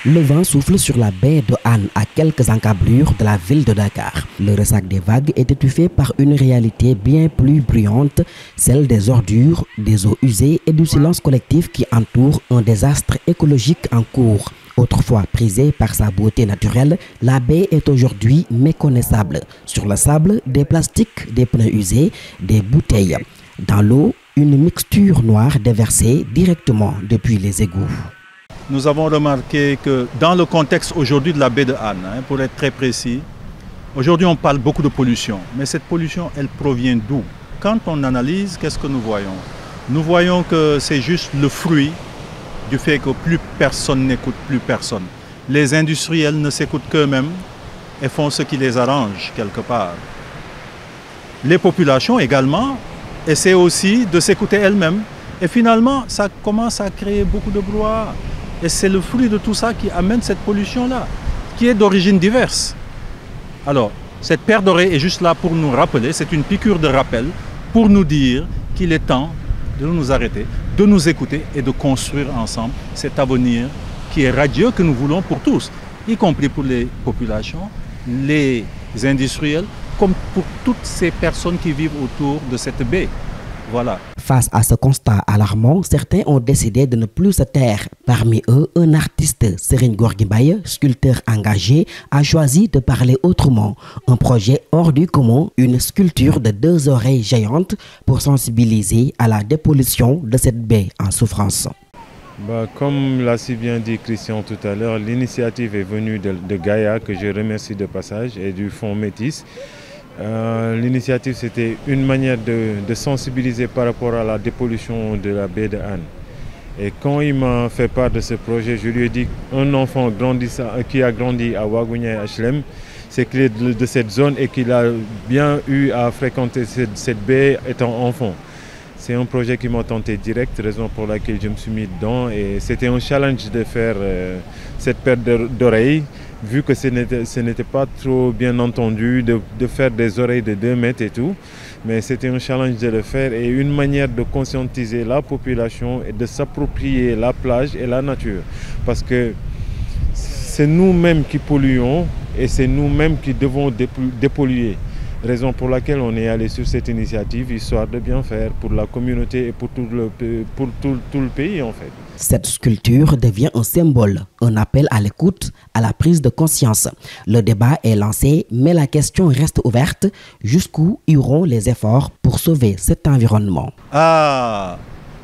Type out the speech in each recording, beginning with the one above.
Le vent souffle sur la baie de Han à quelques encablures de la ville de Dakar. Le ressac des vagues est étouffé par une réalité bien plus bruyante, celle des ordures, des eaux usées et du silence collectif qui entoure un désastre écologique en cours. Autrefois prisée par sa beauté naturelle, la baie est aujourd'hui méconnaissable. Sur le sable, des plastiques, des pneus usés, des bouteilles. Dans l'eau, une mixture noire déversée directement depuis les égouts. Nous avons remarqué que dans le contexte aujourd'hui de la baie de Han, pour être très précis, aujourd'hui on parle beaucoup de pollution, mais cette pollution elle provient d'où? Quand on analyse, qu'est-ce que nous voyons? Nous voyons que c'est juste le fruit du fait que plus personne n'écoute plus personne. Les industriels ne s'écoutent qu'eux-mêmes et font ce qui les arrange quelque part. Les populations également essaient aussi de s'écouter elles-mêmes et finalement ça commence à créer beaucoup de brouhaha. Et c'est le fruit de tout ça qui amène cette pollution-là, qui est d'origine diverse. Alors, cette paire d'oreilles est juste là pour nous rappeler, c'est une piqûre de rappel, pour nous dire qu'il est temps de nous arrêter, de nous écouter et de construire ensemble cet avenir qui est radieux que nous voulons pour tous, y compris pour les populations, les industriels, comme pour toutes ces personnes qui vivent autour de cette baie. Voilà. Face à ce constat alarmant, certains ont décidé de ne plus se taire. Parmi eux, un artiste, Serigne Gorgui Mbaye, sculpteur engagé, a choisi de parler autrement. Un projet hors du commun, une sculpture de 2 oreilles géantes pour sensibiliser à la dépollution de cette baie en souffrance. Comme l'a si bien dit Christian tout à l'heure, l'initiative est venue de Gaïa, que je remercie de passage, et du Fonds Métis. L'initiative, c'était une manière de sensibiliser par rapport à la dépollution de la baie de Han. Et quand il m'a fait part de ce projet, je lui ai dit qu'un enfant qui a grandi à Ouagounia et HLM, c'est qu'il est de cette zone et qu'il a bien eu à fréquenter cette baie étant enfant. C'est un projet qui m'a tenté direct, raison pour laquelle je me suis mis dedans. Et c'était un challenge de faire cette paire d'oreilles, vu que ce n'était pas trop bien entendu de faire des oreilles de 2 mètres et tout. Mais c'était un challenge de le faire et une manière de conscientiser la population et de s'approprier la plage et la nature. Parce que c'est nous-mêmes qui polluons et c'est nous-mêmes qui devons dépolluer. Raison pour laquelle on est allé sur cette initiative, histoire de bien faire pour la communauté et pour tout le pays en fait. Cette sculpture devient un symbole, un appel à l'écoute, à la prise de conscience. Le débat est lancé, mais la question reste ouverte. Jusqu'où iront les efforts pour sauver cet environnement? Il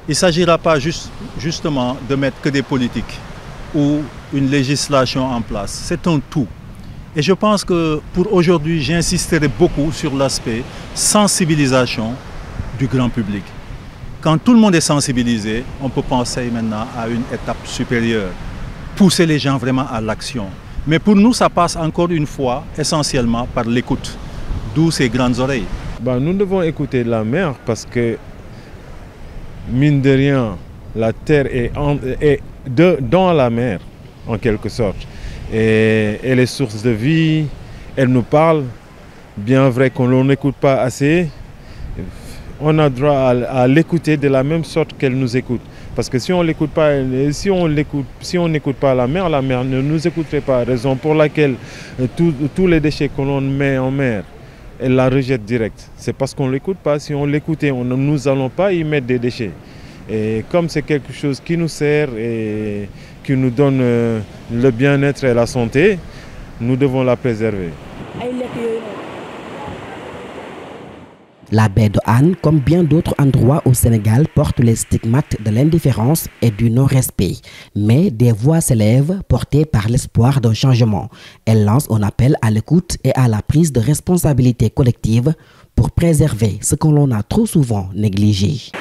ne s'agira pas justement de mettre que des politiques ou une législation en place. C'est un tout. Et je pense que pour aujourd'hui, j'insisterai beaucoup sur l'aspect sensibilisation du grand public. Quand tout le monde est sensibilisé, on peut penser maintenant à une étape supérieure, pousser les gens vraiment à l'action. Mais pour nous, ça passe encore une fois essentiellement par l'écoute, d'où ces grandes oreilles. Nous devons écouter la mer parce que, mine de rien, la terre est dans la mer, en quelque sorte. Et elle est source de vie, elle nous parle, bien vrai qu'on ne l'écoute pas assez, on a droit à l'écouter de la même sorte qu'elle nous écoute. Parce que si on l'écoute pas, si on n'écoute pas la mer ne nous écouterait pas. Raison pour laquelle tous les déchets que l'on met en mer, elle la rejette direct. C'est parce qu'on ne l'écoute pas. Si on l'écoutait, nous n'allons pas y mettre des déchets. Et comme c'est quelque chose qui nous sert et qui nous donne le bien-être et la santé, nous devons la préserver. La baie de Han, comme bien d'autres endroits au Sénégal, porte les stigmates de l'indifférence et du non-respect. Mais des voix s'élèvent portées par l'espoir d'un changement. Elles lancent un appel à l'écoute et à la prise de responsabilité collective pour préserver ce que l'on a trop souvent négligé.